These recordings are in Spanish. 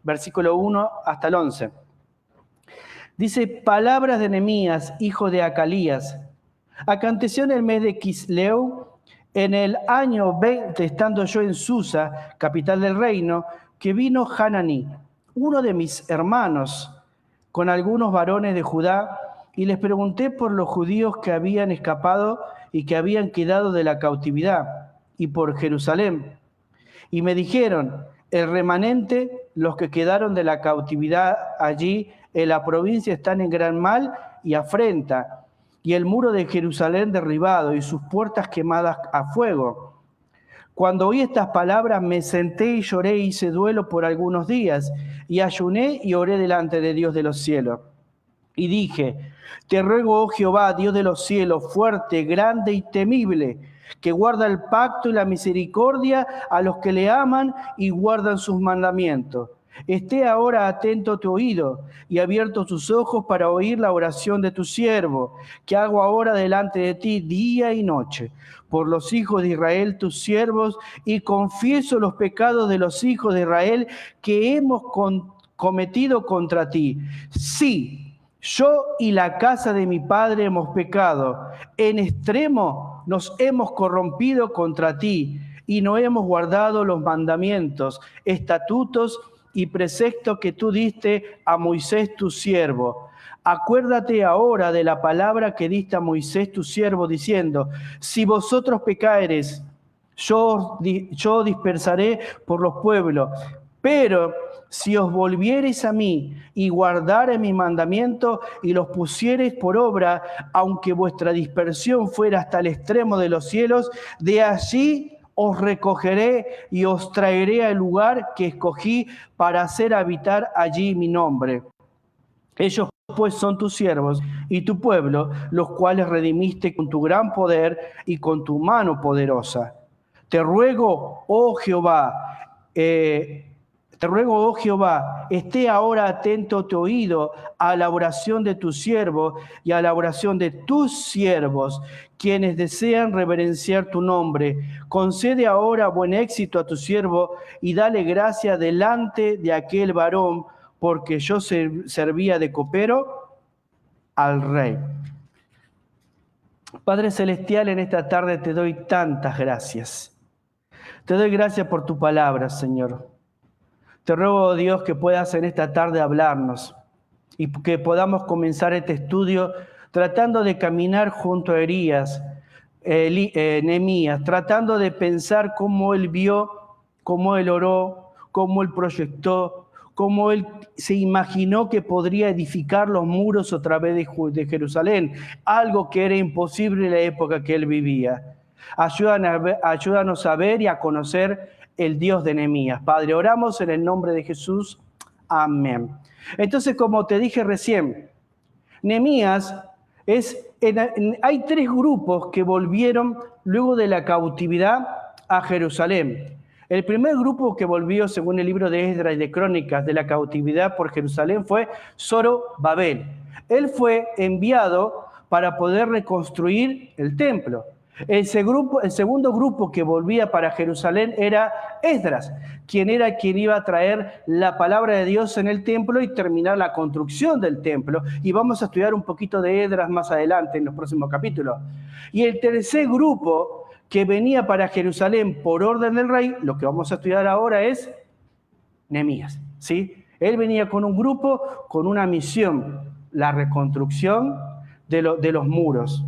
versículo 1 hasta el 11. Dice, palabras de Nehemías, hijo de Acalías. Aconteció en el mes de Quisleu, en el año 20, estando yo en Susa, capital del reino, que vino Hananí, uno de mis hermanos, con algunos varones de Judá, y les pregunté por los judíos que habían escapado y que habían quedado de la cautividad, y por Jerusalén. Y me dijeron, el remanente, los que quedaron de la cautividad allí en la provincia están en gran mal y afrenta, y el muro de Jerusalén derribado y sus puertas quemadas a fuego. Cuando oí estas palabras me senté y lloré y hice duelo por algunos días, y ayuné y oré delante de Dios de los cielos. Y dije, te ruego, oh Jehová, Dios de los cielos, fuerte, grande y temible, que guarda el pacto y la misericordia a los que le aman y guardan sus mandamientos. Esté ahora atento tu oído y abiertos tus ojos para oír la oración de tu siervo, que hago ahora delante de ti día y noche, por los hijos de Israel, tus siervos, y confieso los pecados de los hijos de Israel que hemos cometido contra ti. Sí, yo y la casa de mi padre hemos pecado. En extremo nos hemos corrompido contra ti y no hemos guardado los mandamientos, estatutos y preceptos que tú diste a Moisés tu siervo. Acuérdate ahora de la palabra que diste a Moisés tu siervo, diciendo, si vosotros pecareis, yo dispersaré por los pueblos. Pero si os volviereis a mí y guardareis mis mandamientos y los pusiereis por obra, aunque vuestra dispersión fuera hasta el extremo de los cielos, de allí os recogeré y os traeré al lugar que escogí para hacer habitar allí mi nombre. Ellos pues son tus siervos y tu pueblo, los cuales redimiste con tu gran poder y con tu mano poderosa. Te ruego, oh Jehová, esté ahora atento tu oído a la oración de tu siervo y a la oración de tus siervos, quienes desean reverenciar tu nombre. Concede ahora buen éxito a tu siervo y dale gracia delante de aquel varón, porque yo servía de copero al rey. Padre Celestial, en esta tarde te doy tantas gracias. Te doy gracias por tu palabra, Señor. Te ruego, Dios, que puedas en esta tarde hablarnos y que podamos comenzar este estudio tratando de caminar junto a Nehemías, tratando de pensar cómo él vio, cómo él oró, cómo él proyectó, cómo él se imaginó que podría edificar los muros otra vez de Jerusalén, algo que era imposible en la época que él vivía. Ayúdanos a ver y a conocer el Dios de Nehemías. Padre, oramos en el nombre de Jesús. Amén. Entonces, como te dije recién, Nehemías hay tres grupos que volvieron luego de la cautividad a Jerusalén. El primer grupo que volvió, según el libro de Esdras y de Crónicas, de la cautividad por Jerusalén fue Zorobabel. Él fue enviado para poder reconstruir el templo. El segundo grupo que volvía para Jerusalén era Esdras, quien iba a traer la palabra de Dios en el templo y terminar la construcción del templo. Y vamos a estudiar un poquito de Esdras más adelante en los próximos capítulos. Y el tercer grupo que venía para Jerusalén por orden del rey, lo que vamos a estudiar ahora es Nehemías, ¿sí? Él venía con un grupo, con una misión, la reconstrucción de los muros.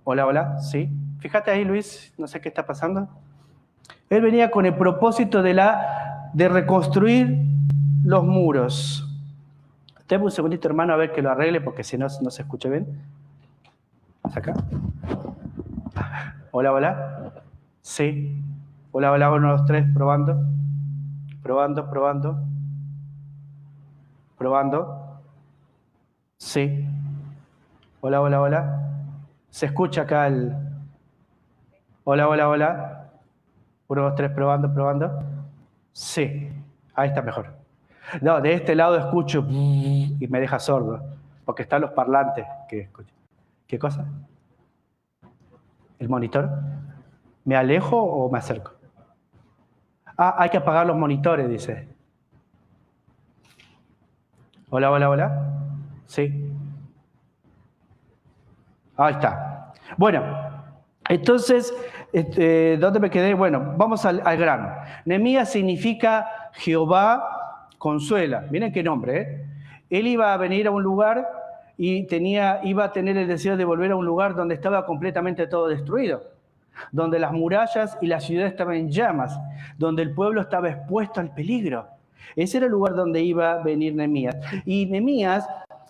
Hola, hola, sí. Fíjate ahí, Luis, no sé qué está pasando. Él venía con el propósito de reconstruir los muros. Dame un segundito, hermano, a ver que lo arregle, porque si no, no se escucha bien. ¿Acá? Hola, hola. Sí. Hola, hola, 1, 2, 3, probando. Probando. Sí. Hola, hola, hola. Se escucha acá el... Hola, hola, hola. 1, 2, 3, probando. Sí, ahí está mejor. No, de este lado escucho y me deja sordo, porque están los parlantes que escuchan. ¿Qué cosa? ¿El monitor? ¿Me alejo o me acerco? Ah, hay que apagar los monitores, dice. Hola, hola, hola. Sí. Ahí está. Bueno, entonces, ¿dónde me quedé? Bueno, vamos al grano. Nehemías significa Jehová consuela. Miren qué nombre, ¿eh? Él iba a venir a un lugar y iba a tener el deseo de volver a un lugar donde estaba completamente todo destruido, donde las murallas y la ciudad estaban en llamas, donde el pueblo estaba expuesto al peligro. Ese era el lugar donde iba a venir Nehemías. Y Nehemías,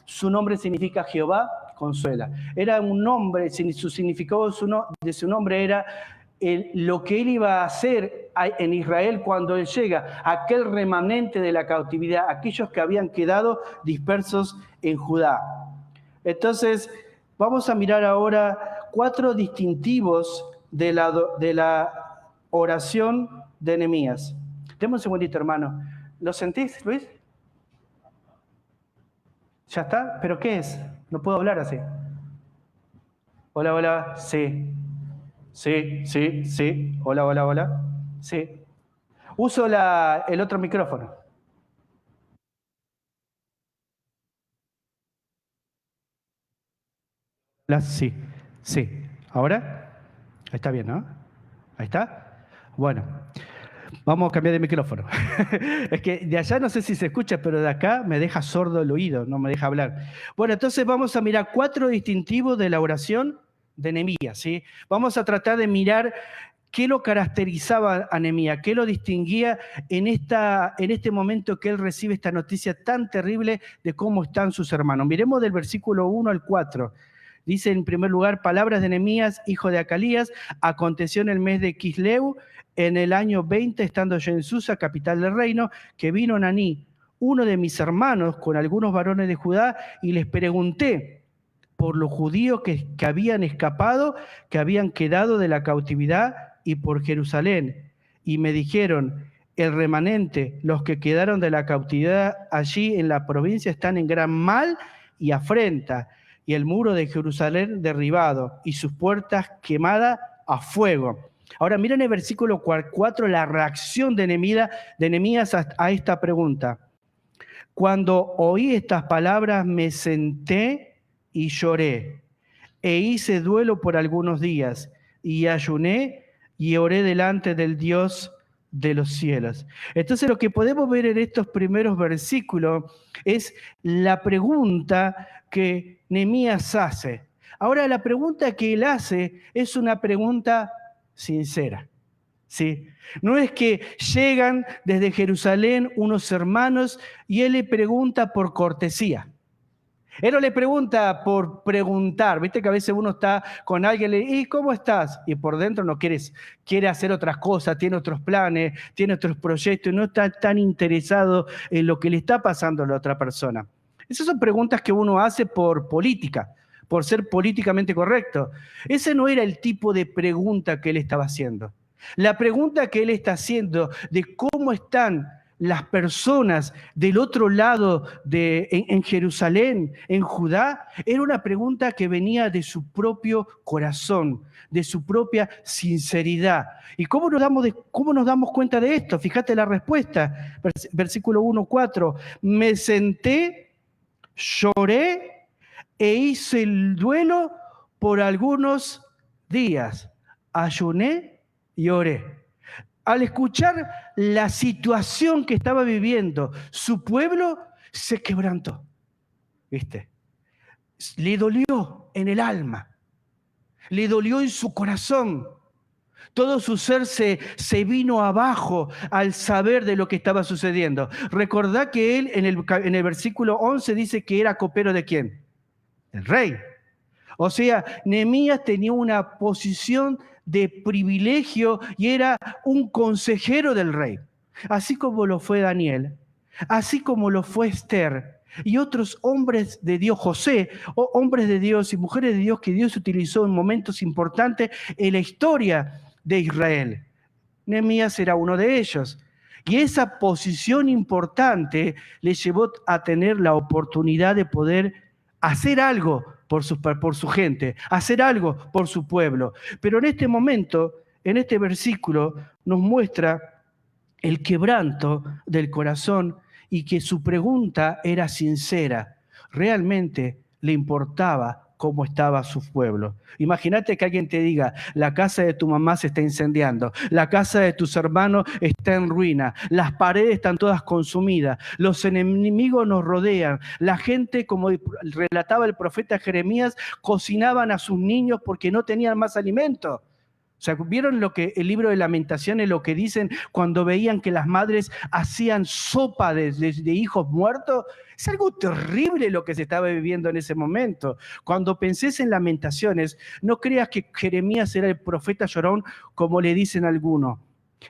su nombre significa Jehová consuela. Era un nombre, su significado de su nombre era lo que él iba a hacer en Israel cuando él llega, aquel remanente de la cautividad, aquellos que habían quedado dispersos en Judá. Entonces, vamos a mirar ahora 4 distintivos de la oración de Nehemías. Deme un segundito, hermano. ¿Lo sentís, Luis? ¿Ya está? ¿Pero qué es? No puedo hablar así. Hola, hola. Sí. Sí, sí, sí. Hola, hola, hola. Sí. Uso el otro micrófono. Sí, sí. ¿Ahora? Ahí está bien, ¿no? Ahí está. Bueno, vamos a cambiar de micrófono. Es que de allá no sé si se escucha, pero de acá me deja sordo el oído, no me deja hablar. Bueno, entonces vamos a mirar 4 distintivos de la oración de Nehemías, ¿sí? Vamos a tratar de mirar qué lo caracterizaba a Nehemías, qué lo distinguía en este momento que él recibe esta noticia tan terrible de cómo están sus hermanos. Miremos del versículo 1 al 4. Dice en primer lugar, palabras de Nehemías, hijo de Acalías, aconteció en el mes de Quisleu, en el año 20, estando yo en Susa, capital del reino, que vino Naní, uno de mis hermanos, con algunos varones de Judá, y les pregunté por los judíos que habían escapado, que habían quedado de la cautividad, y por Jerusalén. Y me dijeron, el remanente, los que quedaron de la cautividad allí en la provincia están en gran mal y afrenta, y el muro de Jerusalén derribado, y sus puertas quemadas a fuego. Ahora miren el versículo 4, la reacción de Nehemías a esta pregunta. Cuando oí estas palabras me senté y lloré, e hice duelo por algunos días, y ayuné y oré delante del Dios de los cielos. Entonces lo que podemos ver en estos primeros versículos es la pregunta que Nehemías hace. Ahora la pregunta que él hace es una pregunta sincera. ¿Sí? No es que llegan desde Jerusalén unos hermanos y él le pregunta por cortesía. Él no le pregunta por preguntar, viste que a veces uno está con alguien y le ¿y cómo estás? Y por dentro no quiere hacer otras cosas, tiene otros planes, tiene otros proyectos y no está tan interesado en lo que le está pasando a la otra persona. Esas son preguntas que uno hace por política, por ser políticamente correcto. Ese no era el tipo de pregunta que él estaba haciendo. La pregunta que él está haciendo de cómo están las personas del otro lado en Jerusalén, en Judá, era una pregunta que venía de su propio corazón, de su propia sinceridad. ¿Y cómo nos damos cuenta de esto? Fíjate la respuesta, versículo 1:4. Me senté, lloré e hice el duelo por algunos días. Ayuné y oré. Al escuchar la situación que estaba viviendo su pueblo, se quebrantó, ¿viste? Le dolió en el alma, le dolió en su corazón. Todo su ser se vino abajo al saber de lo que estaba sucediendo. Recordá que él en el versículo 11 dice que era copero ¿de quién? Del rey. O sea, Nehemías tenía una posición de privilegio y era un consejero del rey, así como lo fue Daniel, así como lo fue Esther y otros hombres de Dios, José, hombres de Dios y mujeres de Dios que Dios utilizó en momentos importantes en la historia de Israel. Nehemías era uno de ellos. Y esa posición importante le llevó a tener la oportunidad de poder hacer algo por su gente, hacer algo por su pueblo. Pero en este momento, en este versículo, nos muestra el quebranto del corazón y que su pregunta era sincera. Realmente le importaba cómo estaba su pueblo. Imagínate que alguien te diga, la casa de tu mamá se está incendiando, la casa de tus hermanos está en ruina, las paredes están todas consumidas, los enemigos nos rodean, la gente, como relataba el profeta Jeremías, cocinaban a sus niños porque no tenían más alimento. O sea, ¿vieron lo que el libro de Lamentaciones, lo que dicen cuando veían que las madres hacían sopa de hijos muertos? Es algo terrible lo que se estaba viviendo en ese momento. Cuando pensés en Lamentaciones, no creas que Jeremías era el profeta llorón, como le dicen algunos.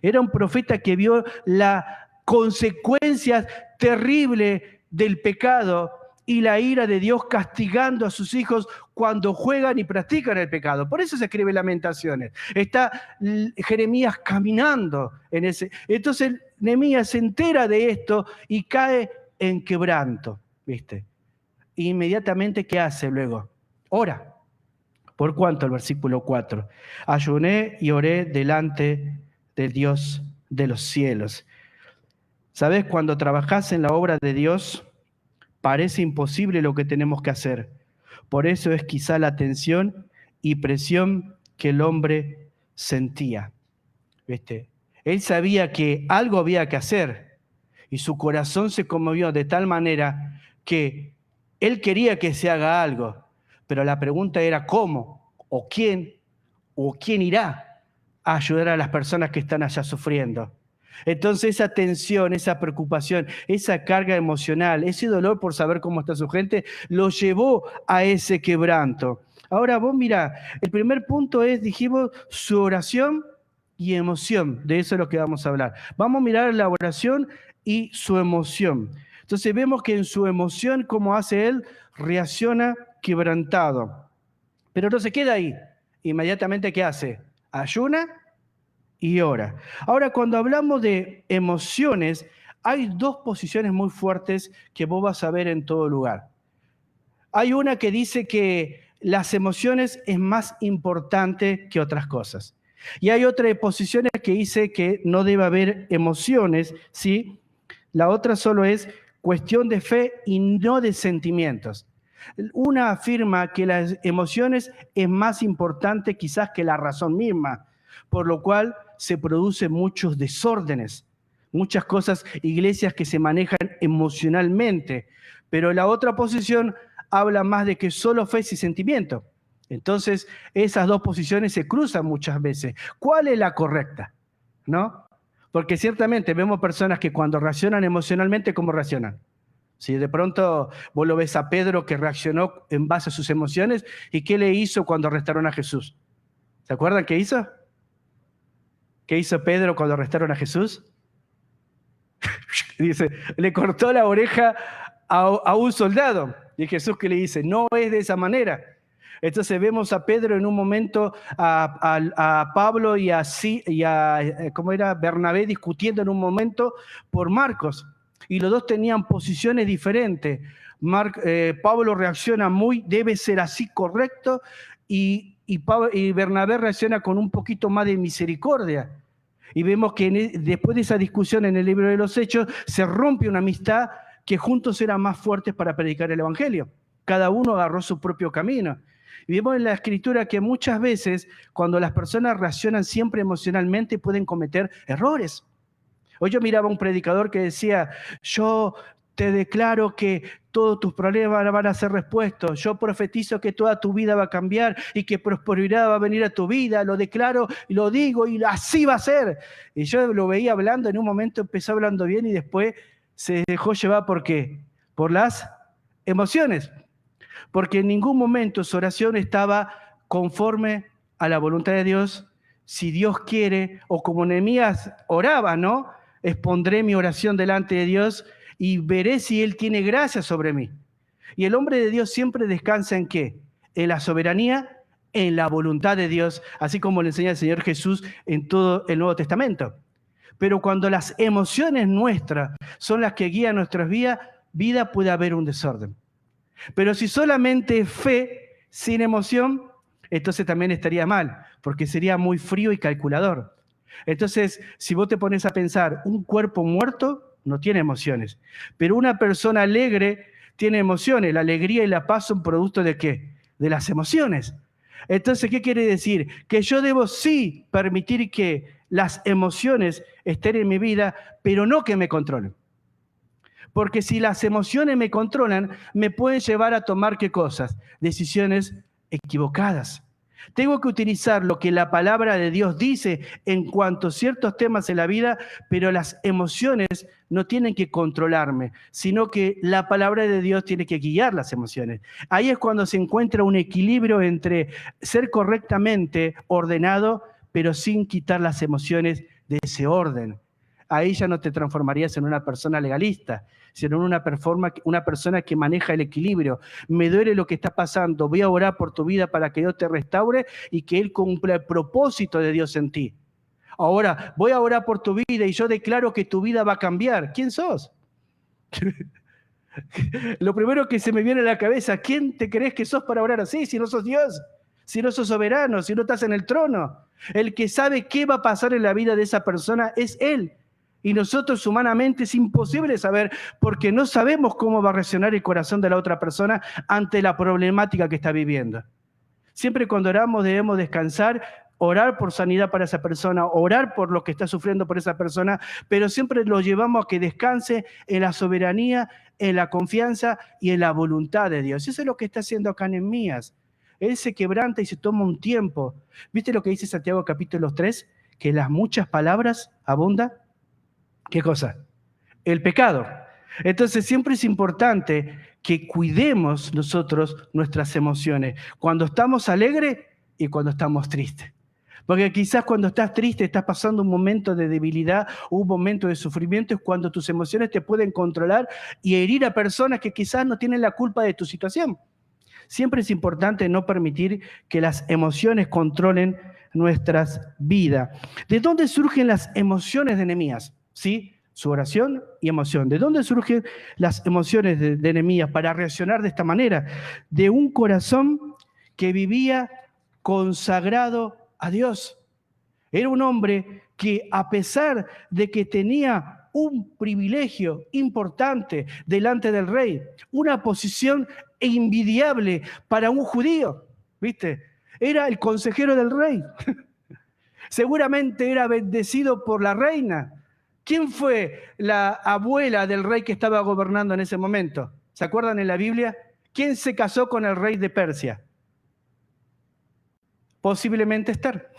Era un profeta que vio las consecuencias terribles del pecado y la ira de Dios castigando a sus hijos cuando juegan y practican el pecado. Por eso se escribe Lamentaciones. Está Jeremías caminando en ese. Entonces Nehemías se entera de esto y cae en quebranto, ¿viste? E inmediatamente, ¿qué hace luego? Ora. ¿Por cuánto? El versículo 4. Ayuné y oré delante del Dios de los cielos. ¿Sabes? Cuando trabajás en la obra de Dios, parece imposible lo que tenemos que hacer. Por eso es quizá la tensión y presión que el hombre sentía. ¿Viste? Él sabía que algo había que hacer y su corazón se conmovió de tal manera que él quería que se haga algo, pero la pregunta era cómo o quién irá a ayudar a las personas que están allá sufriendo. Entonces esa tensión, esa preocupación, esa carga emocional, ese dolor por saber cómo está su gente, lo llevó a ese quebranto. Ahora vos mirá, el primer punto es, dijimos, su oración y emoción. De eso es lo que vamos a hablar. Vamos a mirar la oración y su emoción. Entonces vemos que en su emoción, ¿cómo hace él? Reacciona quebrantado. Pero no se queda ahí. Inmediatamente, ¿qué hace? Ayuna y ora. Ahora, cuando hablamos de emociones, hay dos posiciones muy fuertes que vos vas a ver en todo lugar. Hay una que dice que las emociones es más importante que otras cosas. Y hay otra de posiciones que dice que no debe haber emociones, ¿sí? La otra solo es cuestión de fe y no de sentimientos. Una afirma que las emociones es más importante quizás que la razón misma, por lo cual se producen muchos desórdenes, muchas cosas, iglesias que se manejan emocionalmente, pero la otra posición habla más de que solo fe y sentimiento. Entonces, esas dos posiciones se cruzan muchas veces. ¿Cuál es la correcta? ¿No? Porque ciertamente vemos personas que cuando reaccionan emocionalmente, ¿cómo reaccionan? Si de pronto vos lo ves a Pedro que reaccionó en base a sus emociones, ¿y qué le hizo cuando arrestaron a Jesús? ¿Se acuerdan qué hizo? ¿Qué hizo Pedro cuando arrestaron a Jesús? Dice, le cortó la oreja a un soldado. Y Jesús, ¿qué le dice? No es de esa manera. Entonces vemos a Pedro en un momento, a Pablo y a ¿cómo era? Bernabé discutiendo en un momento por Marcos. Y los dos tenían posiciones diferentes. Pablo reacciona debe ser así correcto, y Bernabé reacciona con un poquito más de misericordia. Y vemos que después de esa discusión en el libro de los Hechos, se rompe una amistad que juntos eran más fuertes para predicar el Evangelio. Cada uno agarró su propio camino. Y vemos en la Escritura que muchas veces, cuando las personas reaccionan siempre emocionalmente, pueden cometer errores. Hoy yo miraba a un predicador que decía, yo te declaro que todos tus problemas van a ser repuestos. Yo profetizo que toda tu vida va a cambiar y que prosperidad va a venir a tu vida. Lo declaro y lo digo y así va a ser. Y yo lo veía hablando, en un momento empezó hablando bien y después se dejó llevar. ¿Por qué? Por las emociones. Porque en ningún momento su oración estaba conforme a la voluntad de Dios. Si Dios quiere, o como Nehemías oraba, ¿no? Expondré mi oración delante de Dios y veré si Él tiene gracia sobre mí. Y el hombre de Dios siempre descansa ¿en qué? En la soberanía, en la voluntad de Dios, así como le enseña el Señor Jesús en todo el Nuevo Testamento. Pero cuando las emociones nuestras son las que guían nuestras vidas, puede haber un desorden. Pero si solamente fe sin emoción, entonces también estaría mal, porque sería muy frío y calculador. Entonces, si vos te pones a pensar un cuerpo muerto, no tiene emociones. Pero una persona alegre tiene emociones. La alegría y la paz son producto ¿de qué? De las emociones. Entonces, ¿qué quiere decir? Que yo debo sí permitir que las emociones estén en mi vida, pero no que me controlen. Porque si las emociones me controlan, me pueden llevar a tomar ¿qué cosas? Decisiones equivocadas. Tengo que utilizar lo que la palabra de Dios dice en cuanto a ciertos temas en la vida, pero las emociones no tienen que controlarme, sino que la palabra de Dios tiene que guiar las emociones. Ahí es cuando se encuentra un equilibrio entre ser correctamente ordenado, pero sin quitar las emociones de ese orden. Ahí ya no te transformarías en una persona legalista, sino en una persona que maneja el equilibrio. Me duele lo que está pasando, voy a orar por tu vida para que Dios te restaure y que Él cumpla el propósito de Dios en ti. Ahora, voy a orar por tu vida y yo declaro que tu vida va a cambiar. ¿Quién sos? Lo primero que se me viene a la cabeza, ¿quién te crees que sos para orar así si no sos Dios? Si no sos soberano, si no estás en el trono. El que sabe qué va a pasar en la vida de esa persona es Él. Y nosotros humanamente es imposible saber porque no sabemos cómo va a reaccionar el corazón de la otra persona ante la problemática que está viviendo. Siempre cuando oramos debemos descansar, orar por sanidad para esa persona, orar por lo que está sufriendo por esa persona, pero siempre lo llevamos a que descanse en la soberanía, en la confianza y en la voluntad de Dios. Eso es lo que está haciendo acá Nehemías. Él se quebranta y se toma un tiempo. ¿Viste lo que dice Santiago capítulo 3? Que las muchas palabras abundan. ¿Qué cosa? El pecado. Entonces siempre es importante que cuidemos nosotros nuestras emociones, cuando estamos alegres y cuando estamos tristes. Porque quizás cuando estás triste, estás pasando un momento de debilidad, un momento de sufrimiento, es cuando tus emociones te pueden controlar y herir a personas que quizás no tienen la culpa de tu situación. Siempre es importante no permitir que las emociones controlen nuestras vidas. ¿De dónde surgen las emociones de Nehemías? ¿Sí? Su oración y emoción. ¿De dónde surgen las emociones de Nehemías para reaccionar de esta manera? De un corazón que vivía consagrado a Dios. Era un hombre que, a pesar de que tenía un privilegio importante delante del rey, una posición envidiable para un judío, ¿viste? Era el consejero del rey. Seguramente era bendecido por la reina. ¿Quién fue la abuela del rey que estaba gobernando en ese momento? ¿Se acuerdan en la Biblia? ¿Quién se casó con el rey de Persia? Posiblemente Esther.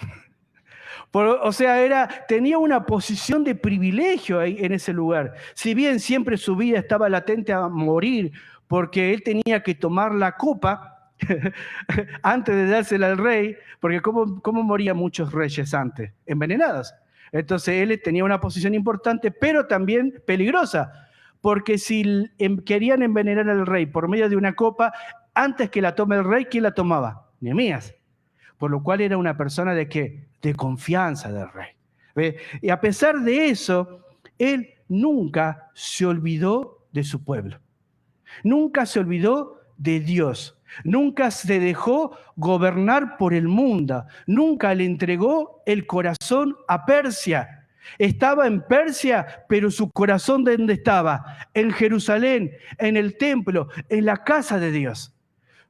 O sea, tenía una posición de privilegio ahí en ese lugar. Si bien siempre su vida estaba latente a morir, porque él tenía que tomar la copa antes de dársela al rey, porque ¿cómo morían muchos reyes antes? Envenenados. Entonces él tenía una posición importante, pero también peligrosa, porque si querían envenenar al rey por medio de una copa, antes que la tome el rey, ¿quién la tomaba? Nehemías. Por lo cual era una persona de ¿qué? De confianza del rey. ¿Ve? Y a pesar de eso, él nunca se olvidó de su pueblo. Nunca se olvidó de Dios. Nunca se dejó gobernar por el mundo. Nunca le entregó el corazón a Persia. Estaba en Persia, pero su corazón ¿dónde estaba? En Jerusalén, en el templo, en la casa de Dios.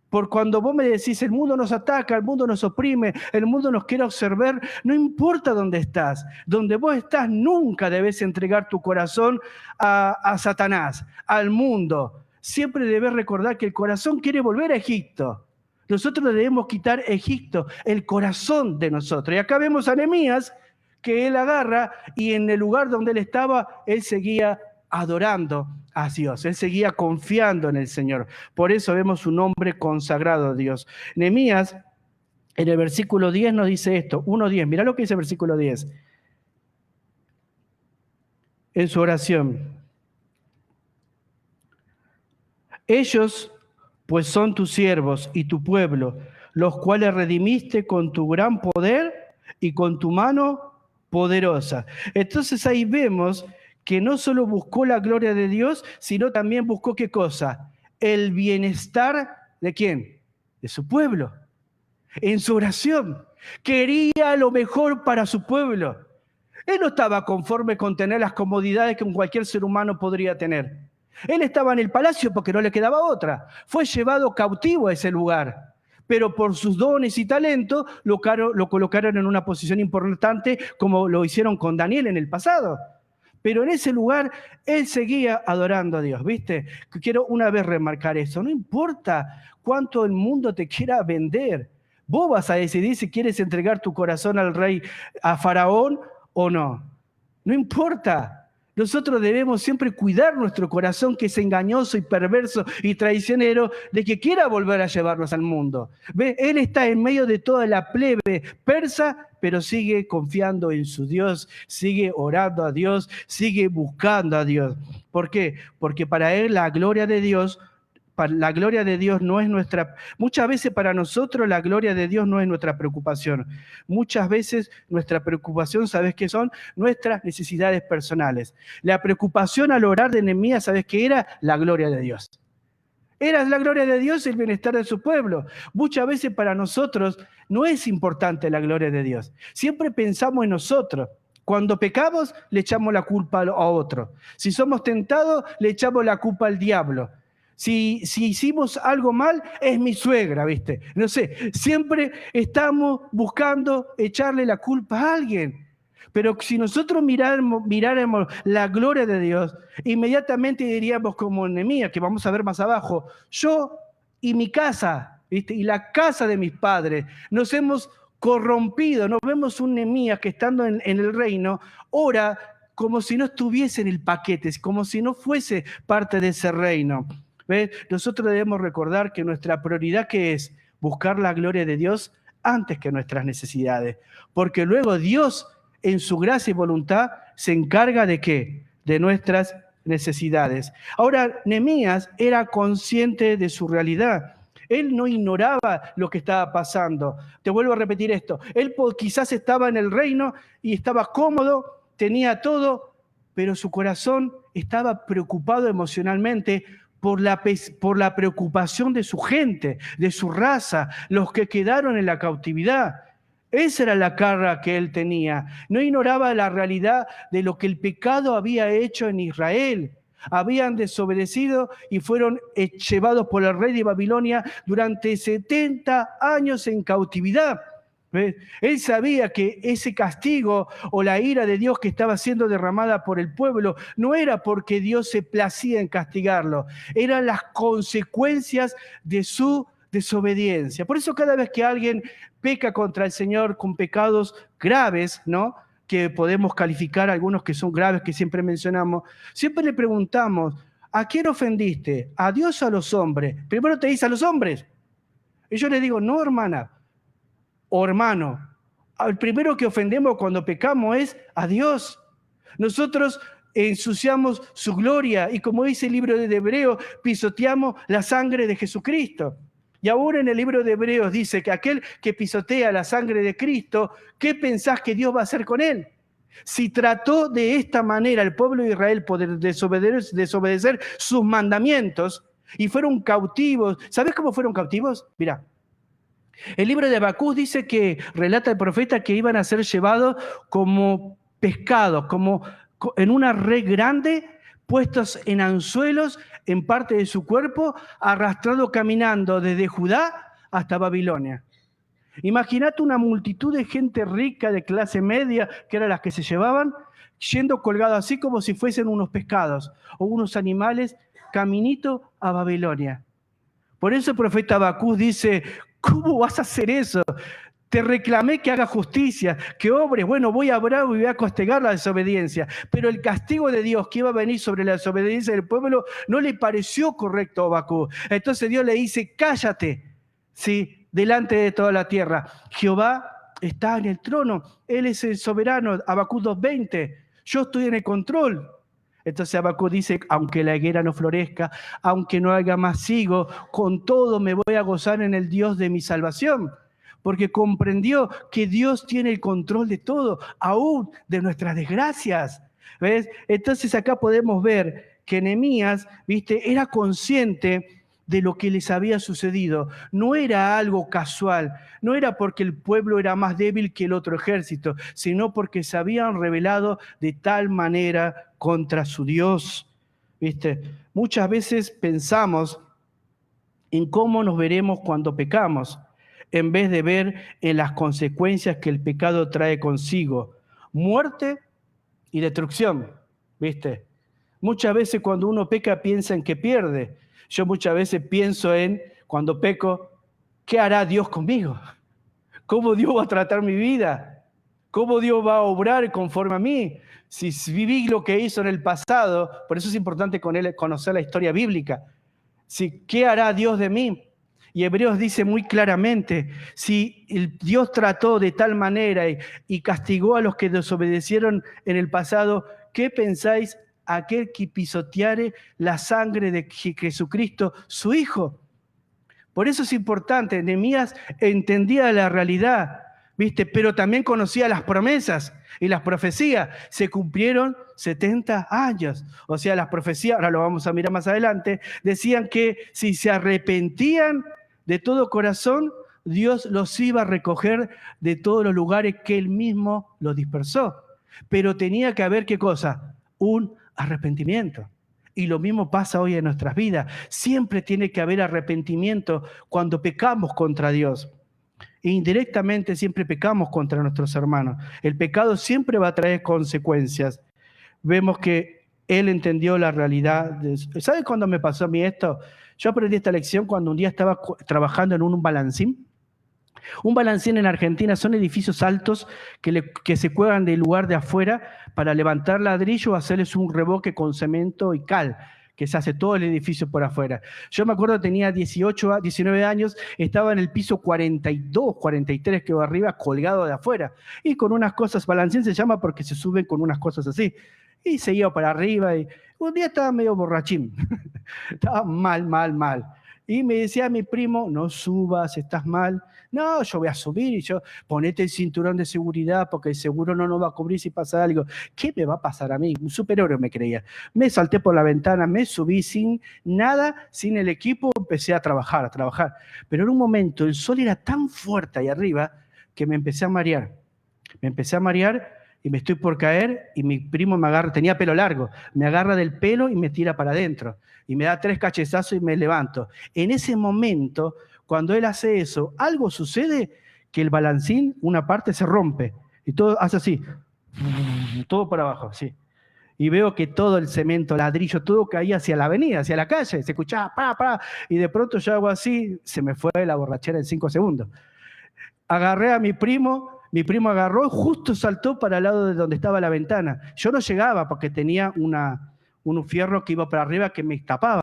Por cuando vos me decís, el mundo nos ataca, el mundo nos oprime, el mundo nos quiere observar, no importa dónde estás. Donde vos estás, nunca debes entregar tu corazón a Satanás, al mundo. Siempre debes recordar que el corazón quiere volver a Egipto. Nosotros debemos quitar Egipto, el corazón de nosotros. Y acá vemos a Nehemías, que él agarra y en el lugar donde él estaba, él seguía adorando a Dios. Él seguía confiando en el Señor. Por eso vemos un hombre consagrado a Dios. Nehemías, en el versículo 10 nos dice esto, 1:10. Mirá lo que dice el versículo 10. En su oración. Ellos, pues son tus siervos y tu pueblo, los cuales redimiste con tu gran poder y con tu mano poderosa. Entonces ahí vemos que no solo buscó la gloria de Dios, sino también buscó ¿qué cosa? El bienestar ¿de quién? De su pueblo. En su oración. Quería lo mejor para su pueblo. Él no estaba conforme con tener las comodidades que cualquier ser humano podría tener. Él estaba en el palacio porque no le quedaba otra. Fue llevado cautivo a ese lugar, pero por sus dones y talentos lo colocaron en una posición importante como lo hicieron con Daniel en el pasado. Pero en ese lugar él seguía adorando a Dios, ¿viste? Quiero una vez remarcar eso. No importa cuánto el mundo te quiera vender. Vos vas a decidir si quieres entregar tu corazón al rey, a Faraón o no. No importa. Nosotros debemos siempre cuidar nuestro corazón, que es engañoso y perverso y traicionero, de que quiera volver a llevarnos al mundo. ¿Ve? Él está en medio de toda la plebe persa, pero sigue confiando en su Dios, sigue orando a Dios, sigue buscando a Dios. ¿Por qué? Porque para él la gloria de Dios no es nuestra. Muchas veces para nosotros la gloria de Dios no es nuestra preocupación. Muchas veces nuestra preocupación, ¿sabes qué son? Nuestras necesidades personales. La preocupación al orar de Nehemías, ¿sabes qué era? La gloria de Dios. Era la gloria de Dios y el bienestar de su pueblo. Muchas veces para nosotros no es importante la gloria de Dios. Siempre pensamos en nosotros. Cuando pecamos, le echamos la culpa a otro. Si somos tentados, le echamos la culpa al diablo. Si hicimos algo mal, es mi suegra, ¿viste? No sé, siempre estamos buscando echarle la culpa a alguien. Pero si nosotros miráramos la gloria de Dios, inmediatamente diríamos como Nehemías, que vamos a ver más abajo, yo y mi casa, ¿viste? Y la casa de mis padres, nos hemos corrompido. Nos vemos un Nehemías que estando en el reino, ora como si no estuviese en el paquete, como si no fuese parte de ese reino. ¿Ves? Nosotros debemos recordar que nuestra prioridad, ¿qué es? Buscar la gloria de Dios antes que nuestras necesidades. Porque luego Dios, en su gracia y voluntad, se encarga ¿de qué? De nuestras necesidades. Ahora, Nehemías era consciente de su realidad. Él no ignoraba lo que estaba pasando. Te vuelvo a repetir esto. Él quizás estaba en el reino y estaba cómodo, tenía todo, pero su corazón estaba preocupado emocionalmente por la preocupación de su gente, de su raza, los que quedaron en la cautividad. Esa era la carga que él tenía. No ignoraba la realidad de lo que el pecado había hecho en Israel. Habían desobedecido y fueron llevados por el rey de Babilonia durante 70 años en cautividad. ¿Ves? Él sabía que ese castigo o la ira de Dios que estaba siendo derramada por el pueblo no era porque Dios se placía en castigarlo, eran las consecuencias de su desobediencia. Por eso cada vez que alguien peca contra el Señor con pecados graves, ¿no?, que podemos calificar algunos que son graves, que siempre mencionamos, siempre le preguntamos, ¿a quién ofendiste? ¿A Dios o a los hombres? Primero te dice a los hombres. Y yo le digo, no, hermana o hermano, al primero que ofendemos cuando pecamos es a Dios. Nosotros ensuciamos su gloria y, como dice el libro de Hebreos, pisoteamos la sangre de Jesucristo. Y ahora en el libro de Hebreos dice que aquel que pisotea la sangre de Cristo, ¿qué pensás que Dios va a hacer con él? Si trató de esta manera el pueblo de Israel por desobedecer sus mandamientos y fueron cautivos, ¿sabés cómo fueron cautivos? Mirá. El libro de Habacuc dice que relata el profeta que iban a ser llevados como pescados, como en una red grande, puestos en anzuelos en parte de su cuerpo, arrastrados caminando desde Judá hasta Babilonia. Imagínate una multitud de gente rica de clase media, que eran las que se llevaban, yendo colgados así como si fuesen unos pescados o unos animales, caminito a Babilonia. Por eso el profeta Habacuc dice, ¿cómo vas a hacer eso? Te reclamé que haga justicia, que obres. Bueno, voy a obrar y voy a castigar la desobediencia. Pero el castigo de Dios que iba a venir sobre la desobediencia del pueblo no le pareció correcto a Habacuc. Entonces Dios le dice, cállate, ¿sí?, delante de toda la tierra. Jehová está en el trono, Él es el soberano. Habacuc 2:20, yo estoy en el control. Entonces Habacuc dice, aunque la higuera no florezca, aunque no haya más higo, con todo me voy a gozar en el Dios de mi salvación. Porque comprendió que Dios tiene el control de todo, aún de nuestras desgracias. ¿Ves? Entonces acá podemos ver que Nehemías, ¿viste?, era consciente de lo que les había sucedido. No era algo casual, no era porque el pueblo era más débil que el otro ejército, sino porque se habían rebelado de tal manera contra su Dios. ¿Viste? Muchas veces pensamos en cómo nos veremos cuando pecamos, en vez de ver en las consecuencias que el pecado trae consigo. Muerte y destrucción, ¿viste? Muchas veces cuando uno peca piensa en que pierde. Yo muchas veces pienso en, cuando peco, ¿qué hará Dios conmigo? ¿Cómo Dios va a tratar mi vida? ¿Cómo Dios va a obrar conforme a mí? Si viví lo que hizo en el pasado, por eso es importante conocer la historia bíblica. ¿Qué hará Dios de mí? Y Hebreos dice muy claramente, si Dios trató de tal manera y castigó a los que desobedecieron en el pasado, ¿qué pensáis aquel que pisoteare la sangre de Jesucristo, su Hijo? Por eso es importante, Nehemías entendía la realidad, ¿viste? Pero también conocía las promesas y las profecías. Se cumplieron 70 años. O sea, las profecías, ahora lo vamos a mirar más adelante, decían que si se arrepentían de todo corazón, Dios los iba a recoger de todos los lugares que Él mismo los dispersó. Pero tenía que haber, ¿qué cosa? Un arrepentimiento. Y lo mismo pasa hoy en nuestras vidas. Siempre tiene que haber arrepentimiento cuando pecamos contra Dios. E indirectamente siempre pecamos contra nuestros hermanos. El pecado siempre va a traer consecuencias. Vemos que él entendió la realidad. ¿Sabe cuándo me pasó a mí esto? Yo aprendí esta lección cuando un día estaba trabajando en un balancín. Un balancín en Argentina son edificios altos que se cuelgan del lugar de afuera para levantar ladrillo o hacerles un revoque con cemento y cal, que se hace todo el edificio por afuera. Yo me acuerdo, tenía 19 años, estaba en el piso 42, 43 que va arriba, colgado de afuera. Y con unas cosas, balancín se llama porque se suben con unas cosas así. Y se iba para arriba y un día estaba medio borrachín. Estaba mal. Y me decía mi primo, no subas, estás mal. No, yo voy a subir y yo, ponete el cinturón de seguridad porque el seguro no nos va a cubrir si pasa algo. ¿Qué me va a pasar a mí? Un superhéroe me creía. Me salté por la ventana, me subí sin nada, sin el equipo, empecé a trabajar. Pero en un momento el sol era tan fuerte ahí arriba que me empecé a marear. Y me estoy por caer y mi primo me agarra, tenía pelo largo, me agarra del pelo y me tira para adentro. Y me da 3 cachetazos y me levanto. En ese momento, cuando él hace eso, algo sucede que el balancín, una parte se rompe. Y todo hace así, todo para abajo, así. Y veo que todo el cemento, ladrillo, todo caía hacia la avenida, hacia la calle. Se escuchaba, y de pronto yo hago así, se me fue la borrachera en 5 segundos. Agarré a mi primo agarró, justo saltó para el lado de donde estaba la ventana. Yo no llegaba porque tenía un fierro que iba para arriba que me tapaba.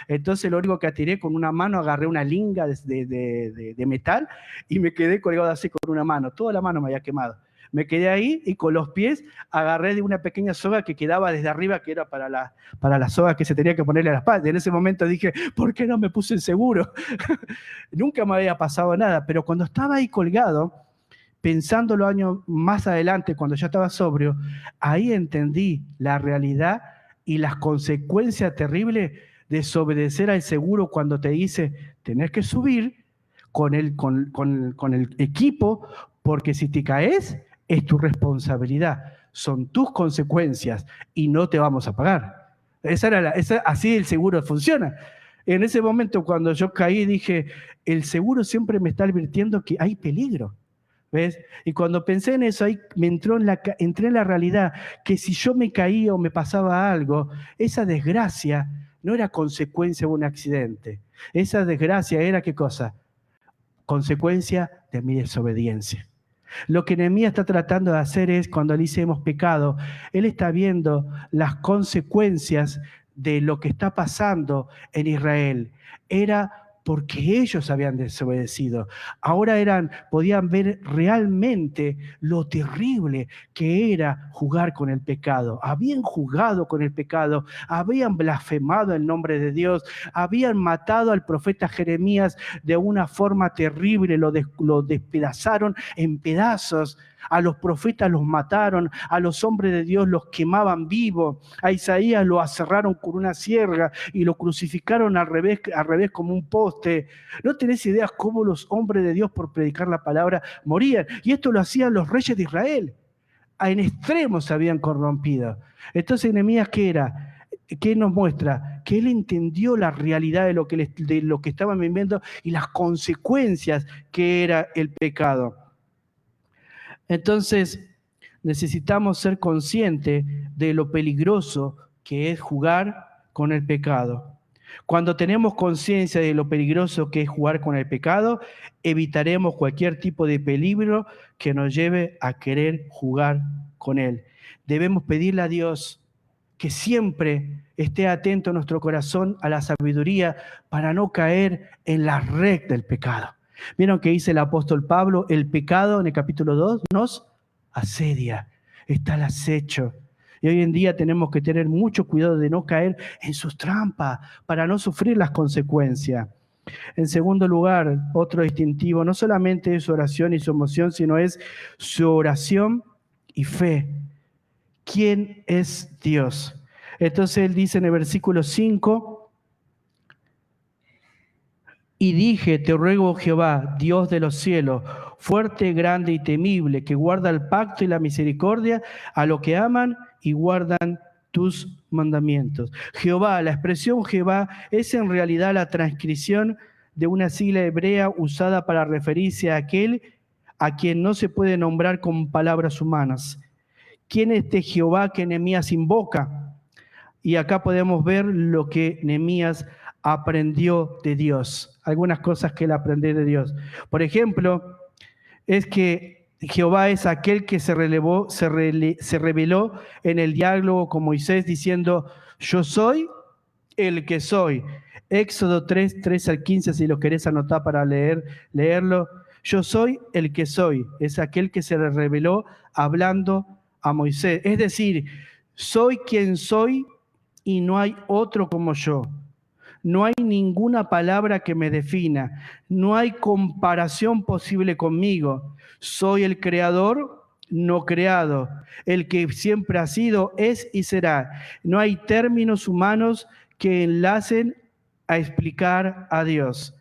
Entonces lo único que atiré con una mano, agarré una linga de metal y me quedé colgado así con una mano. Toda la mano me había quemado. Me quedé ahí y con los pies agarré de una pequeña soga que quedaba desde arriba, que era para la soga que se tenía que ponerle a la espalda. En ese momento dije, ¿por qué no me puse el seguro? Nunca me había pasado nada, pero cuando estaba ahí colgado, pensando los años más adelante, cuando ya estaba sobrio, ahí entendí la realidad y las consecuencias terribles de desobedecer al seguro cuando te dice, tenés que subir con el equipo, porque si te caes, es tu responsabilidad, son tus consecuencias y no te vamos a pagar. Así el seguro funciona. En ese momento, cuando yo caí, dije, el seguro siempre me está advirtiendo que hay peligro. ¿Ves? Y cuando pensé en eso, ahí entré en la realidad que si yo me caía o me pasaba algo, esa desgracia no era consecuencia de un accidente. Esa desgracia era, ¿qué cosa? Consecuencia de mi desobediencia. Lo que Nehemías está tratando de hacer es, cuando él dice hemos pecado, él está viendo las consecuencias de lo que está pasando en Israel. Era porque ellos habían desobedecido. Ahora podían ver realmente lo terrible que era jugar con el pecado. Habían jugado con el pecado, habían blasfemado el nombre de Dios, habían matado al profeta Jeremías de una forma terrible, lo despedazaron en pedazos. A los profetas los mataron, a los hombres de Dios los quemaban vivos, a Isaías lo aserraron con una sierra y lo crucificaron al revés como un poste. ¿No tenés idea cómo los hombres de Dios por predicar la palabra morían? Y esto lo hacían los reyes de Israel. En extremo se habían corrompido. Entonces, Nehemías, ¿qué era? ¿Qué nos muestra? Que él entendió la realidad de lo que estaban viviendo y las consecuencias que era el pecado. Entonces, necesitamos ser conscientes de lo peligroso que es jugar con el pecado. Cuando tenemos conciencia de lo peligroso que es jugar con el pecado, evitaremos cualquier tipo de peligro que nos lleve a querer jugar con él. Debemos pedirle a Dios que siempre esté atento a nuestro corazón a la sabiduría para no caer en la red del pecado. ¿Vieron que dice el apóstol Pablo? El pecado, en el capítulo 2, nos asedia, está al acecho. Y hoy en día tenemos que tener mucho cuidado de no caer en sus trampas para no sufrir las consecuencias. En segundo lugar, otro distintivo, no solamente es su oración y su emoción, sino es su oración y fe. ¿Quién es Dios? Entonces él dice en el versículo 5, y dije, te ruego Jehová, Dios de los cielos, fuerte, grande y temible, que guarda el pacto y la misericordia a los que aman y guardan tus mandamientos. Jehová, la expresión Jehová es en realidad la transcripción de una sigla hebrea usada para referirse a aquel a quien no se puede nombrar con palabras humanas. ¿Quién es este Jehová que Nehemías invoca? Y acá podemos ver lo que Nehemías aprendió de Dios, algunas cosas que él aprendió de Dios. Por ejemplo, es que Jehová es aquel que se reveló en el diálogo con Moisés diciendo, yo soy el que soy. Éxodo 3 al 15, si lo querés anotar para leerlo. Yo soy el que soy, es aquel que se le reveló hablando a Moisés. Es decir, soy quien soy y no hay otro como yo. No hay ninguna palabra que me defina. No hay comparación posible conmigo. Soy el creador, no creado. El que siempre ha sido, es y será. No hay términos humanos que enlacen a explicar a Dios.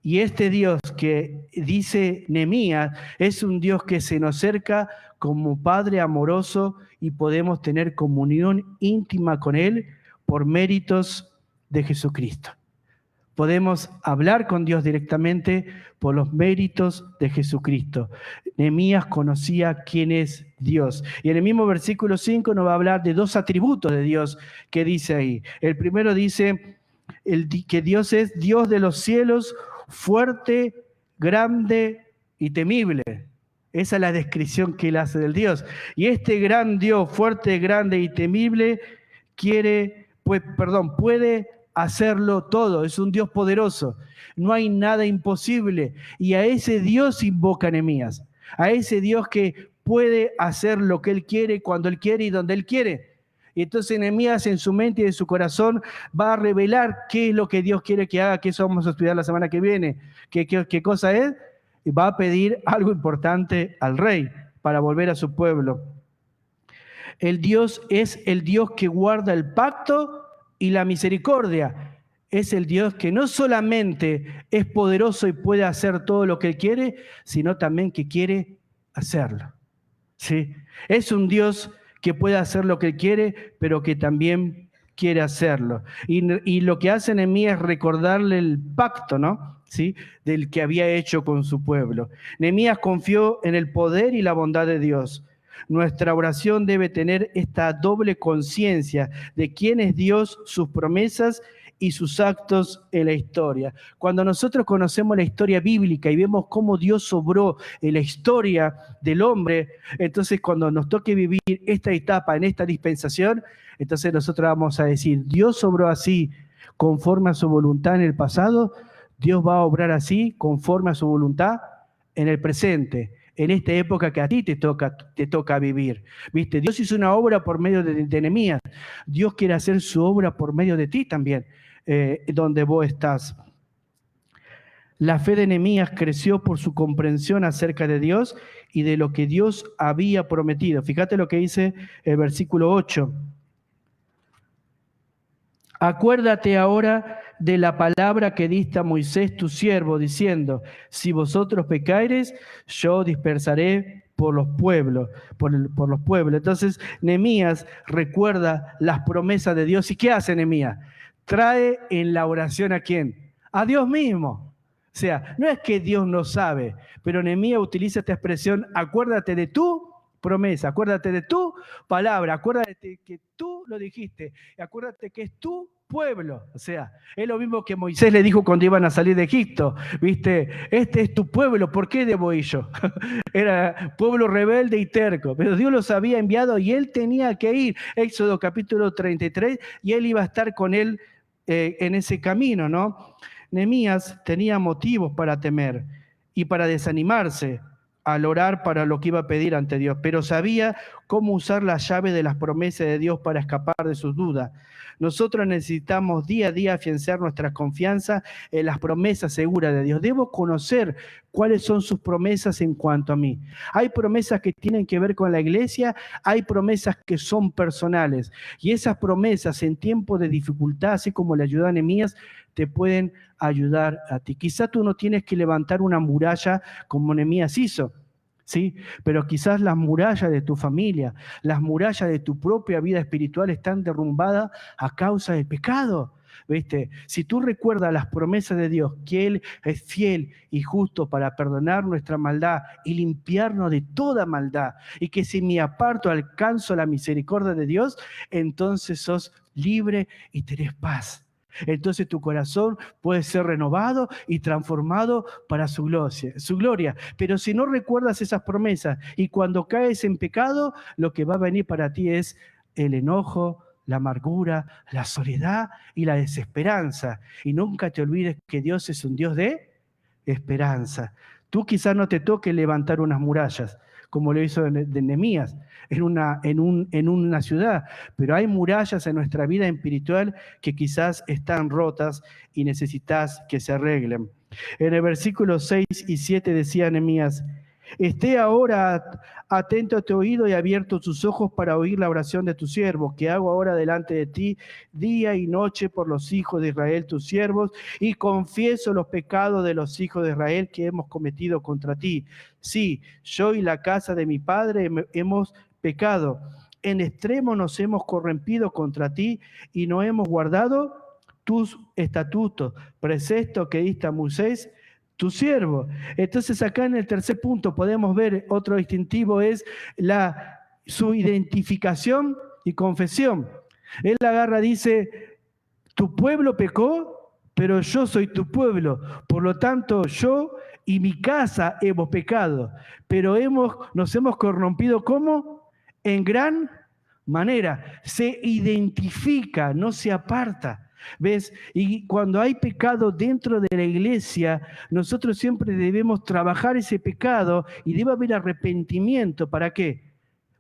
Y este Dios que dice Nehemías es un Dios que se nos acerca como Padre amoroso y podemos tener comunión íntima con Él por méritos de Jesucristo. Podemos hablar con Dios directamente por los méritos de Jesucristo. Nehemías conocía quién es Dios. Y en el mismo versículo 5 nos va a hablar de dos atributos de Dios que dice ahí. El primero dice que Dios es Dios de los cielos, fuerte, grande y temible. Esa es la descripción que él hace del Dios. Y este gran Dios, fuerte, grande y temible, puede hacerlo todo. Es un Dios poderoso. No hay nada imposible. Y a ese Dios invoca Nehemías. A ese Dios que puede hacer lo que Él quiere, cuando Él quiere y donde Él quiere. Y entonces Nehemías en su mente y en su corazón va a revelar qué es lo que Dios quiere que haga, que eso vamos a estudiar la semana que viene. ¿Qué cosa es? Y va a pedir algo importante al rey para volver a su pueblo. El Dios es el Dios que guarda el pacto y la misericordia. Es el Dios que no solamente es poderoso y puede hacer todo lo que Él quiere, sino también que quiere hacerlo. ¿Sí? Es un Dios que puede hacer lo que Él quiere, pero que también quiere hacerlo. Y lo que hace Nehemías es recordarle el pacto, ¿no? ¿Sí? Del que había hecho con su pueblo. Nehemías confió en el poder y la bondad de Dios. Nuestra oración debe tener esta doble conciencia de quién es Dios, sus promesas y sus actos en la historia. Cuando nosotros conocemos la historia bíblica y vemos cómo Dios obró en la historia del hombre, entonces cuando nos toque vivir esta etapa en esta dispensación, entonces nosotros vamos a decir, Dios obró así conforme a su voluntad en el pasado, Dios va a obrar así conforme a su voluntad en el presente, en esta época que a ti te toca vivir. ¿Viste? Dios hizo una obra por medio de Nehemías. Dios quiere hacer su obra por medio de ti también, donde vos estás. La fe de Nehemías creció por su comprensión acerca de Dios y de lo que Dios había prometido. Fíjate lo que dice el versículo 8. Acuérdate ahora de la palabra que diste a Moisés tu siervo, diciendo, si vosotros pecareis, yo dispersaré por los pueblos, por los pueblos. Entonces, Nehemías recuerda las promesas de Dios. ¿Y qué hace Nehemías? Trae en la oración ¿a quién? A Dios mismo. O sea, no es que Dios no sabe, pero Nehemías utiliza esta expresión, acuérdate de tu promesa, acuérdate de tu palabra, acuérdate que tú lo dijiste, y acuérdate que es tu pueblo. O sea, es lo mismo que Moisés le dijo cuando iban a salir de Egipto, ¿viste? Este es tu pueblo, ¿por qué debo ir yo? Era pueblo rebelde y terco, pero Dios los había enviado y él tenía que ir. Éxodo capítulo 33, y él iba a estar con él en ese camino, ¿no? Nehemías tenía motivos para temer y para desanimarse al orar para lo que iba a pedir ante Dios, pero sabía cómo usar la llave de las promesas de Dios para escapar de sus dudas. Nosotros necesitamos día a día afianzar nuestra confianza en las promesas seguras de Dios. Debo conocer cuáles son sus promesas en cuanto a mí. Hay promesas que tienen que ver con la iglesia, hay promesas que son personales, y esas promesas en tiempos de dificultad, así como le ayudó a Nehemías, te pueden ayudar a ti. Quizá tú no tienes que levantar una muralla como Nehemías hizo, ¿sí? Pero quizás las murallas de tu familia, las murallas de tu propia vida espiritual están derrumbadas a causa del pecado, ¿viste? Si tú recuerdas las promesas de Dios, que Él es fiel y justo para perdonar nuestra maldad y limpiarnos de toda maldad, y que si me aparto alcanzo la misericordia de Dios, entonces sos libre y tenés paz. Entonces tu corazón puede ser renovado y transformado para su gloria. Pero si no recuerdas esas promesas y cuando caes en pecado, lo que va a venir para ti es el enojo, la amargura, la soledad y la desesperanza. Y nunca te olvides que Dios es un Dios de esperanza. Tú quizás no te toque levantar unas murallas, como lo hizo de Nehemías en una ciudad, pero hay murallas en nuestra vida espiritual que quizás están rotas y necesitas que se arreglen. En el versículo 6 y 7 decía Nehemías, esté ahora atento a tu oído y abierto tus ojos para oír la oración de tu siervo, que hago ahora delante de ti día y noche por los hijos de Israel, tus siervos, y confieso los pecados de los hijos de Israel que hemos cometido contra ti. Sí, yo y la casa de mi padre hemos pecado. En extremo nos hemos corrompido contra ti y no hemos guardado tus estatutos, preceptos que diste a Moisés, tu siervo. Entonces acá en el tercer punto podemos ver otro distintivo, es su identificación y confesión. Él agarra, dice, tu pueblo pecó, pero yo soy tu pueblo. Por lo tanto, yo y mi casa hemos pecado, pero nos hemos corrompido ¿cómo? En gran manera. Se identifica, no se aparta. ¿Ves? Y cuando hay pecado dentro de la iglesia, nosotros siempre debemos trabajar ese pecado y debe haber arrepentimiento. ¿Para qué?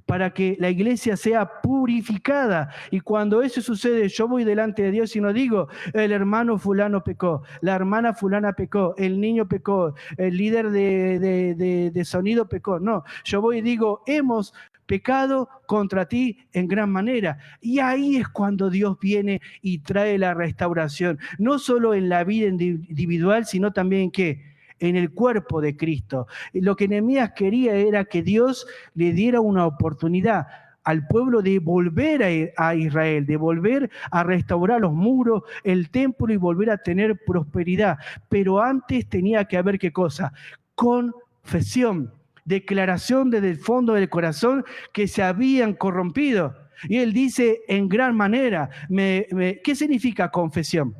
Para que la iglesia sea purificada. Y cuando eso sucede, yo voy delante de Dios y no digo, el hermano fulano pecó, la hermana fulana pecó, el niño pecó, el líder de sonido pecó. No, yo voy y digo, hemos pecado contra ti en gran manera. Y ahí es cuando Dios viene y trae la restauración, no solo en la vida individual, sino también en ¿qué? En el cuerpo de Cristo. Lo que Nehemías quería era que Dios le diera una oportunidad al pueblo de volver a Israel, de volver a restaurar los muros, el templo y volver a tener prosperidad. Pero antes tenía que haber ¿qué cosa? Confesión, declaración desde el fondo del corazón que se habían corrompido. Y él dice en gran manera, ¿qué significa confesión?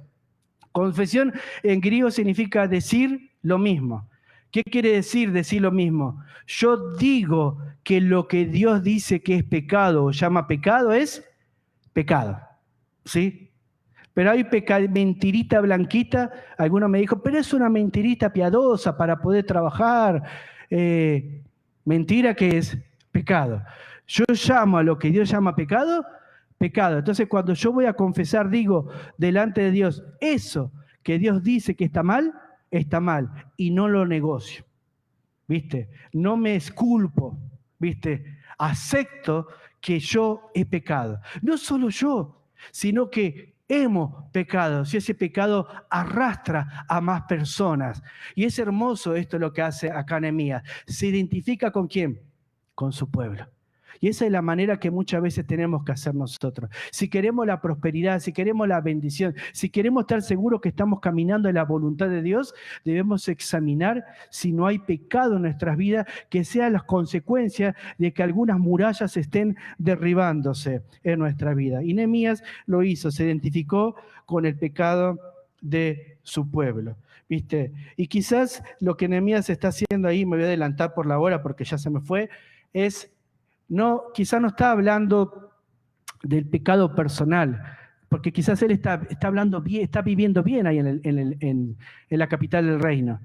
Confesión en griego significa decir lo mismo. ¿Qué quiere decir lo mismo? Yo digo que lo que Dios dice que es pecado o llama pecado es pecado, ¿sí? Pero hay mentirita blanquita, alguno me dijo, pero es una mentirita piadosa para poder trabajar. Mentira que es pecado. Yo llamo a lo que Dios llama pecado, pecado. Entonces cuando yo voy a confesar, digo delante de Dios, eso que Dios dice que está mal, está mal y no lo negocio, ¿viste? No me esculpo, ¿viste? Acepto que yo he pecado. No solo yo, sino que hemos pecado. Si ese pecado arrastra a más personas. Y es hermoso esto lo que hace acá Nehemías. ¿Se identifica con quién? Con su pueblo. Y esa es la manera que muchas veces tenemos que hacer nosotros. Si queremos la prosperidad, si queremos la bendición, si queremos estar seguros que estamos caminando en la voluntad de Dios, debemos examinar si no hay pecado en nuestras vidas que sean las consecuencias de que algunas murallas estén derribándose en nuestra vida. Y Nehemías lo hizo, se identificó con el pecado de su pueblo. ¿Viste? Y quizás lo que Nehemías está haciendo ahí, me voy a adelantar por la hora porque ya se me fue, es quizás no está hablando del pecado personal, porque quizás él está hablando bien, está viviendo bien ahí en la capital del reino.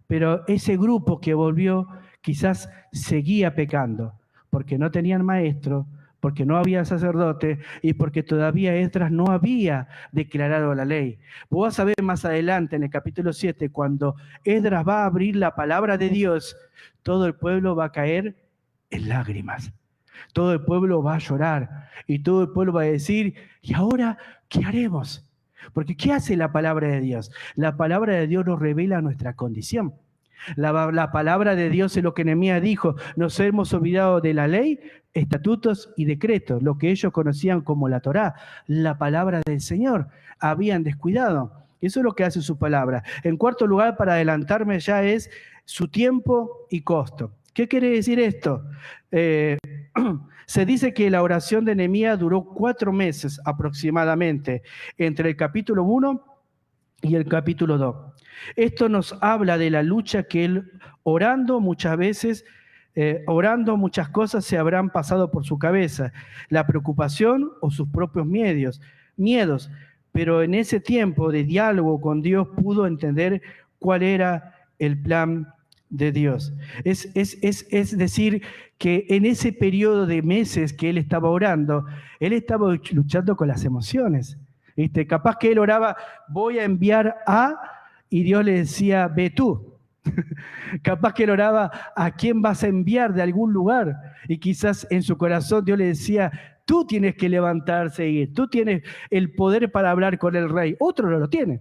Pero ese grupo que volvió quizás seguía pecando, porque no tenían maestro, porque no había sacerdote y porque todavía Esdras no había declarado la ley. Vos vas a ver más adelante en el capítulo 7, cuando Esdras va a abrir la palabra de Dios, todo el pueblo va a caer en lágrimas. Todo el pueblo va a llorar y todo el pueblo va a decir, ¿y ahora qué haremos? Porque ¿qué hace la palabra de Dios? La palabra de Dios nos revela nuestra condición. La palabra de Dios es lo que Nehemías dijo, nos hemos olvidado de la ley, estatutos y decretos, lo que ellos conocían como la Torá, la palabra del Señor, habían descuidado. Eso es lo que hace su palabra. En cuarto lugar, para adelantarme ya, es su tiempo y costo. ¿Qué quiere decir esto? Se dice que la oración de Nehemías duró 4 meses aproximadamente, entre el capítulo 1 y el capítulo 2. Esto nos habla de la lucha que él, orando muchas veces, orando muchas cosas se habrán pasado por su cabeza, la preocupación o sus propios miedos, pero en ese tiempo de diálogo con Dios pudo entender cuál era el plan de Dios. Es decir, que en ese periodo de meses que él estaba orando, él estaba luchando con las emociones. ¿Viste? Capaz que él oraba, voy a enviar a, y Dios le decía, ve tú. Capaz que él oraba, ¿a quién vas a enviar de algún lugar? Y quizás en su corazón Dios le decía, tú tienes que levantarte y ir, tú tienes el poder para hablar con el rey. Otro no lo tiene.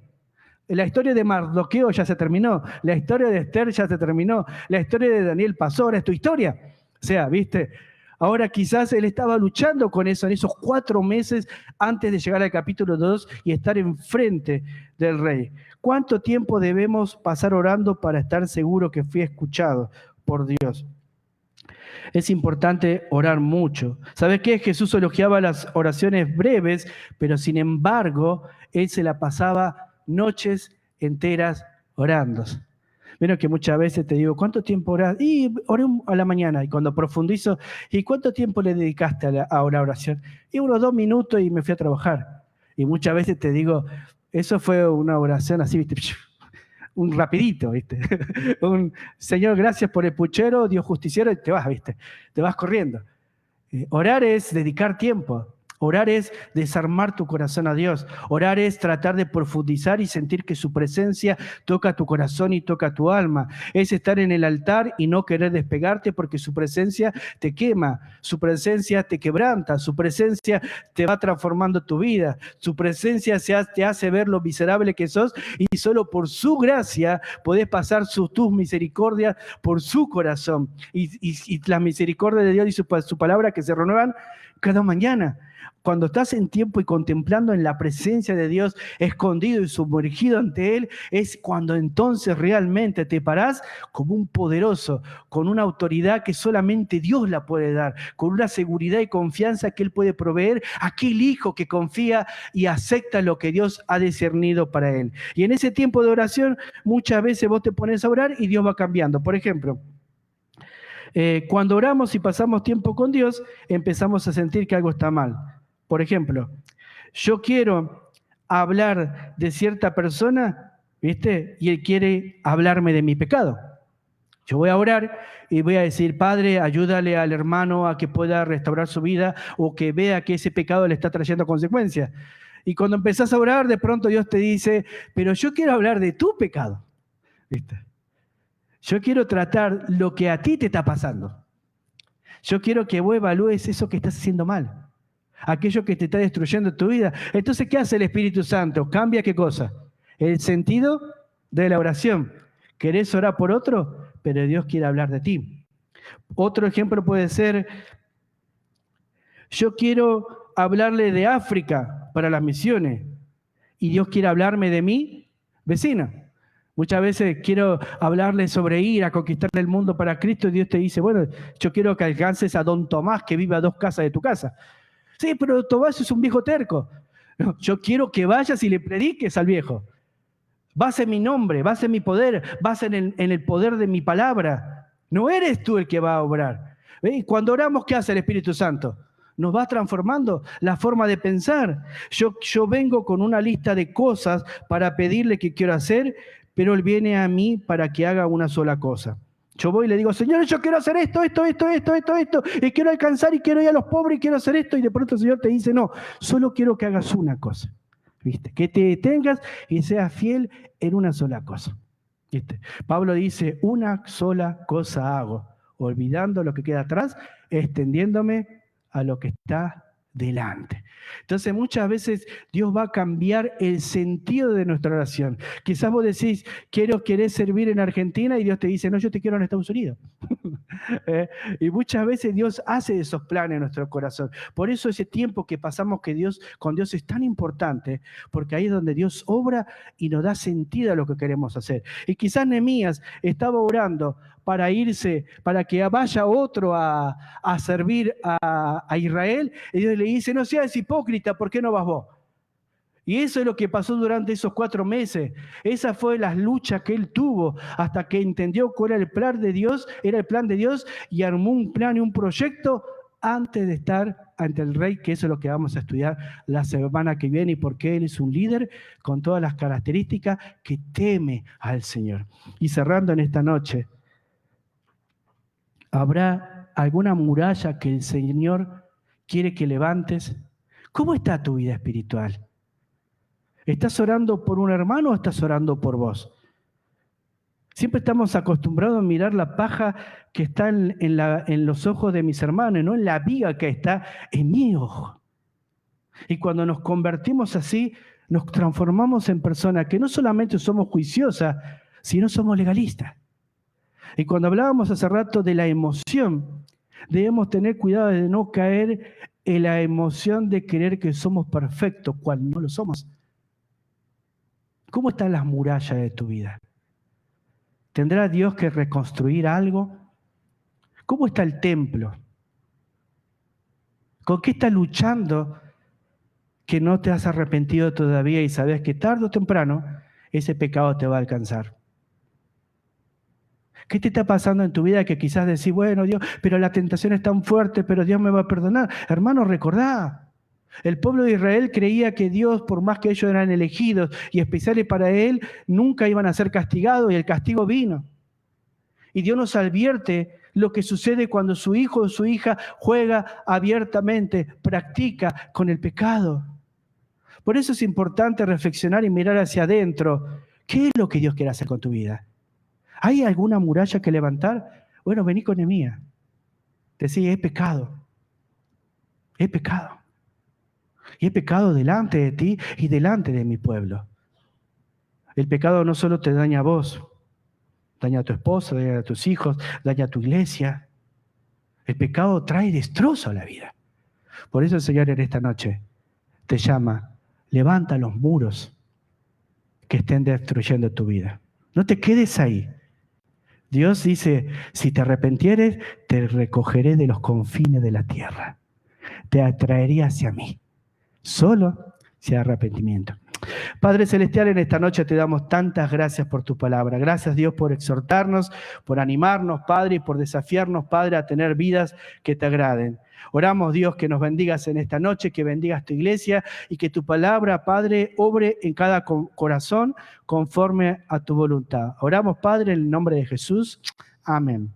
La historia de Mardoqueo ya se terminó, la historia de Esther ya se terminó, la historia de Daniel pasó, ahora es tu historia. O sea, ¿viste? Ahora quizás él estaba luchando con eso en esos 4 meses antes de llegar al capítulo 2 y estar enfrente del rey. ¿Cuánto tiempo debemos pasar orando para estar seguro que fui escuchado por Dios? Es importante orar mucho. ¿Sabes qué? Jesús elogiaba las oraciones breves, pero sin embargo, él se la pasaba noches enteras orando. Menos que muchas veces te digo, ¿cuánto tiempo orás? Y oré a la mañana. Y cuando profundizo, ¿y cuánto tiempo le dedicaste a la oración? Y unos 2 minutos y me fui a trabajar. Y muchas veces te digo, eso fue una oración así, ¿viste? Un rapidito, ¿viste? Un Señor, gracias por el puchero, Dios justiciero, y te vas, ¿viste? Te vas corriendo. Orar es dedicar tiempo. Orar es desarmar tu corazón a Dios. Orar es tratar de profundizar y sentir que su presencia toca tu corazón y toca tu alma. Es estar en el altar y no querer despegarte porque su presencia te quema, su presencia te quebranta, su presencia te va transformando tu vida, su presencia te hace ver lo miserable que sos y solo por su gracia podés pasar tus misericordias por su corazón. Y las misericordias de Dios y su palabra que se renuevan cada mañana. Cuando estás en tiempo y contemplando en la presencia de Dios, escondido y sumergido ante Él, es cuando entonces realmente te parás como un poderoso, con una autoridad que solamente Dios la puede dar, con una seguridad y confianza que Él puede proveer a aquel hijo que confía y acepta lo que Dios ha discernido para él. Y en ese tiempo de oración, muchas veces vos te pones a orar y Dios va cambiando. Por ejemplo, cuando oramos y pasamos tiempo con Dios, empezamos a sentir que algo está mal. Por ejemplo, yo quiero hablar de cierta persona, ¿viste? Y él quiere hablarme de mi pecado. Yo voy a orar y voy a decir, Padre, ayúdale al hermano a que pueda restaurar su vida o que vea que ese pecado le está trayendo consecuencias. Y cuando empezás a orar, de pronto Dios te dice, pero yo quiero hablar de tu pecado. ¿Viste? Yo quiero tratar lo que a ti te está pasando. Yo quiero que vos evalúes eso que estás haciendo mal, aquello que te está destruyendo tu vida. Entonces, ¿qué hace el Espíritu Santo? Cambia qué cosa. El sentido de la oración. ¿Querés orar por otro? Pero Dios quiere hablar de ti. Otro ejemplo puede ser, yo quiero hablarle de África para las misiones y Dios quiere hablarme de mi vecina. Muchas veces quiero hablarle sobre ir a conquistar el mundo para Cristo y Dios te dice, bueno, yo quiero que alcances a don Tomás que vive a 2 casas de tu casa. Sí, pero Tomás es un viejo terco. No, yo quiero que vayas y le prediques al viejo. Vas en mi nombre, vas en mi poder, vas en el poder de mi palabra. No eres tú el que va a obrar. Y cuando oramos, ¿qué hace el Espíritu Santo? Nos va transformando la forma de pensar. Yo vengo con una lista de cosas para pedirle que quiero hacer, pero Él viene a mí para que haga una sola cosa. Yo voy y le digo, Señor, yo quiero hacer esto, y quiero alcanzar, y quiero ir a los pobres, y quiero hacer esto, y de pronto el Señor te dice, no, solo quiero que hagas una cosa. ¿Viste? Que te detengas y seas fiel en una sola cosa. ¿Viste? Pablo dice, una sola cosa hago, olvidando lo que queda atrás, extendiéndome a lo que está delante. Entonces muchas veces Dios va a cambiar el sentido de nuestra oración. Quizás vos decís, querés servir en Argentina y Dios te dice, no, yo te quiero en Estados Unidos. Y muchas veces Dios hace esos planes en nuestro corazón. Por eso ese tiempo que pasamos con Dios es tan importante, porque ahí es donde Dios obra y nos da sentido a lo que queremos hacer. Y quizás Nehemías estaba orando para irse, para que vaya otro a servir a Israel, y Dios le dice, no seas hipócrita, ¿por qué no vas vos? Y eso es lo que pasó durante esos 4 meses. Esa fue las luchas que él tuvo hasta que entendió cuál era el plan de Dios, y armó un plan y un proyecto antes de estar ante el rey, que eso es lo que vamos a estudiar la semana que viene, y porque él es un líder con todas las características que teme al Señor. Y cerrando en esta noche, ¿habrá alguna muralla que el Señor quiere que levantes? ¿Cómo está tu vida espiritual? ¿Estás orando por un hermano o estás orando por vos? Siempre estamos acostumbrados a mirar la paja que está en los ojos de mis hermanos, no en la viga que está en mi ojo. Y cuando nos convertimos así, nos transformamos en personas que no solamente somos juiciosas, sino somos legalistas. Y cuando hablábamos hace rato de la emoción, debemos tener cuidado de no caer en la emoción de creer que somos perfectos cuando no lo somos. ¿Cómo están las murallas de tu vida? ¿Tendrá Dios que reconstruir algo? ¿Cómo está el templo? ¿Con qué estás luchando que no te has arrepentido todavía y sabes que tarde o temprano ese pecado te va a alcanzar? ¿Qué te está pasando en tu vida que quizás decís, bueno, Dios, pero la tentación es tan fuerte, pero Dios me va a perdonar? Hermano, recordá. El pueblo de Israel creía que Dios, por más que ellos eran elegidos y especiales para Él, nunca iban a ser castigados, y el castigo vino. Y Dios nos advierte lo que sucede cuando su hijo o su hija juega abiertamente, practica con el pecado. Por eso es importante reflexionar y mirar hacia adentro. ¿Qué es lo que Dios quiere hacer con tu vida? ¿Hay alguna muralla que levantar? Bueno, vení con Nehemías. Decí, he pecado. He pecado. Y he pecado delante de ti y delante de mi pueblo. El pecado no solo te daña a vos, daña a tu esposa, daña a tus hijos, daña a tu iglesia. El pecado trae destrozo a la vida. Por eso el Señor en esta noche te llama, levanta los muros que estén destruyendo tu vida. No te quedes ahí. Dios dice, si te arrepentieres, te recogeré de los confines de la tierra. Te atraeré hacia mí. Solo si hay arrepentimiento. Padre Celestial, en esta noche te damos tantas gracias por tu palabra. Gracias, Dios, por exhortarnos, por animarnos, Padre, y por desafiarnos, Padre, a tener vidas que te agraden. Oramos, Dios, que nos bendigas en esta noche, que bendigas tu iglesia y que tu palabra, Padre, obre en cada corazón conforme a tu voluntad. Oramos, Padre, en el nombre de Jesús. Amén.